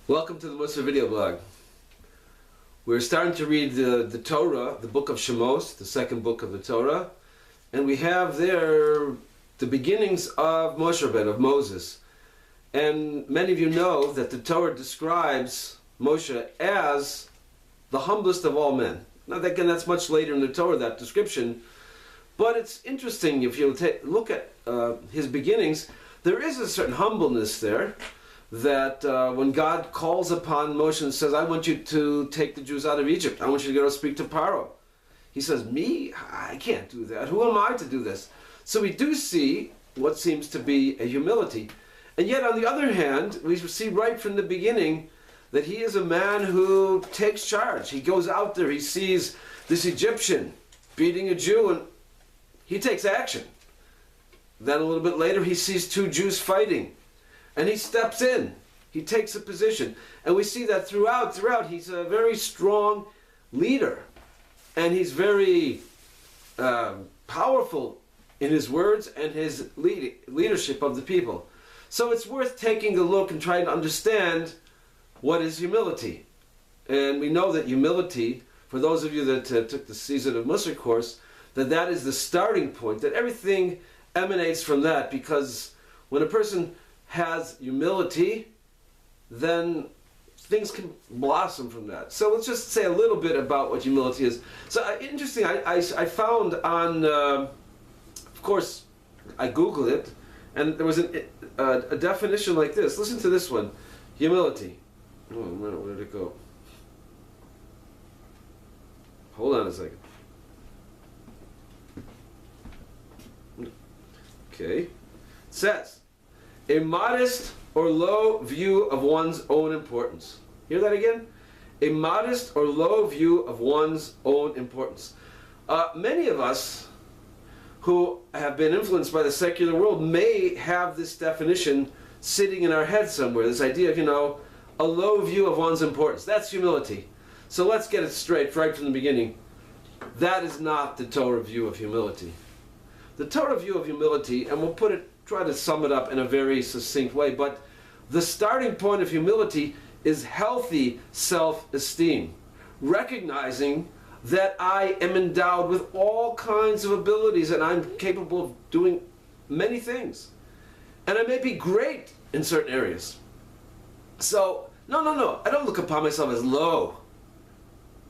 Welcome to the Mussar video blog. We're starting to read the Torah, the book of Shemos, the second book of the Torah, and we have there the beginnings of Moshe Rabbeinu, of Moses. And many of you know that the Torah describes Moshe as the humblest of all men. Now again, that's much later in the Torah, that description, but it's interesting if you look at his beginnings. There is a certain humbleness there, that when God calls upon Moshe and says, I want you to take the Jews out of Egypt, I want you to go speak to Pharaoh. He says, me? I can't do that. Who am I to do this? So we do see what seems to be a humility. And yet on the other hand, we see right from the beginning that he is a man who takes charge. He goes out there, he sees this Egyptian beating a Jew, and he takes action. Then a little bit later, he sees two Jews fighting. And he steps in. He takes a position. And we see that throughout, he's a very strong leader. And he's very powerful in his words and his leadership of the people. So it's worth taking a look and trying to understand what is humility. And we know that humility, for those of you that took the Season of Mussar course, that is the starting point, that everything emanates from that, because when a person has humility, then things can blossom from that. So let's just say a little bit about what humility is. So interesting, I found on, of course, I Googled it, and there was a definition like this. Listen to this one, humility. Oh, a minute, where did it go? Hold on a second. Okay. It says, a modest or low view of one's own importance. Hear that again? A modest or low view of one's own importance. Many of us who have been influenced by the secular world may have this definition sitting in our head somewhere, this idea of, a low view of one's importance. That's humility. So let's get it straight right from the beginning. That is not the Torah view of humility. The Torah view of humility, and we'll try to sum it up in a very succinct way, but the starting point of humility is healthy self-esteem, recognizing that I am endowed with all kinds of abilities and I'm capable of doing many things. And I may be great in certain areas. So, no, I don't look upon myself as low.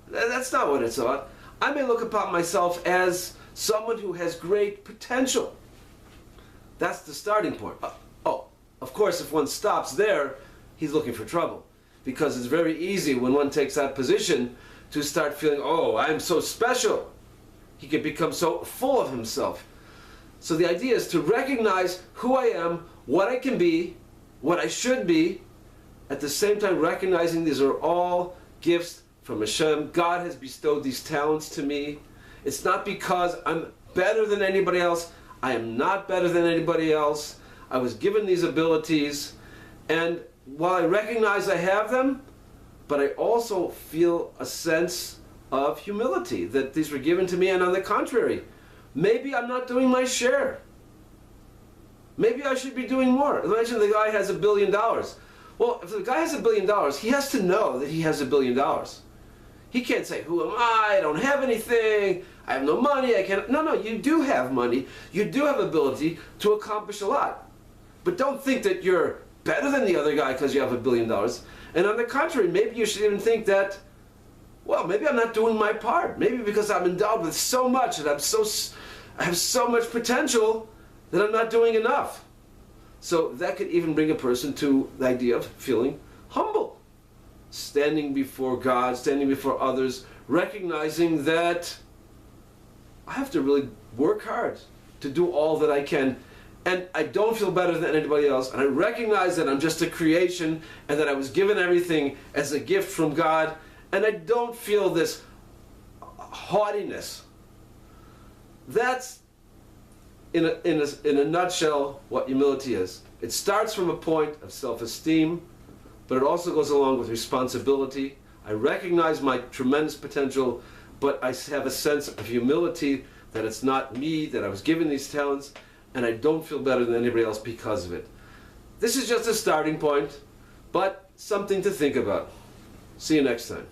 That's not what it's about. I may look upon myself as someone who has great potential. That's the starting point. Of course, if one stops there, he's looking for trouble. Because it's very easy when one takes that position to start feeling, I'm so special. He can become so full of himself. So the idea is to recognize who I am, what I can be, what I should be, at the same time recognizing these are all gifts from Hashem. God has bestowed these talents to me. It's not because I'm better than anybody else. I am not better than anybody else. I was given these abilities, and while I recognize I have them, but I also feel a sense of humility that these were given to me, and on the contrary, maybe I'm not doing my share. Maybe I should be doing more. Imagine the guy has $1 billion. Well, if the guy has $1 billion, he has to know that he has $1 billion. He can't say, who am I? I don't have anything. I have no money. I can't. No, you do have money. You do have ability to accomplish a lot. But don't think that you're better than the other guy because you have $1 billion. And on the contrary, maybe you should even think that, well, maybe I'm not doing my part. Maybe because I'm endowed with so much and I have so much potential that I'm not doing enough. So that could even bring a person to the idea of feeling humble. Standing before God, standing before others, recognizing that I have to really work hard to do all that I can. And I don't feel better than anybody else. And I recognize that I'm just a creation and that I was given everything as a gift from God. And I don't feel this haughtiness. That's, in a nutshell, what humility is. It starts from a point of self-esteem, but it also goes along with responsibility. I recognize my tremendous potential, but I have a sense of humility that it's not me, that I was given these talents, and I don't feel better than anybody else because of it. This is just a starting point, but something to think about. See you next time.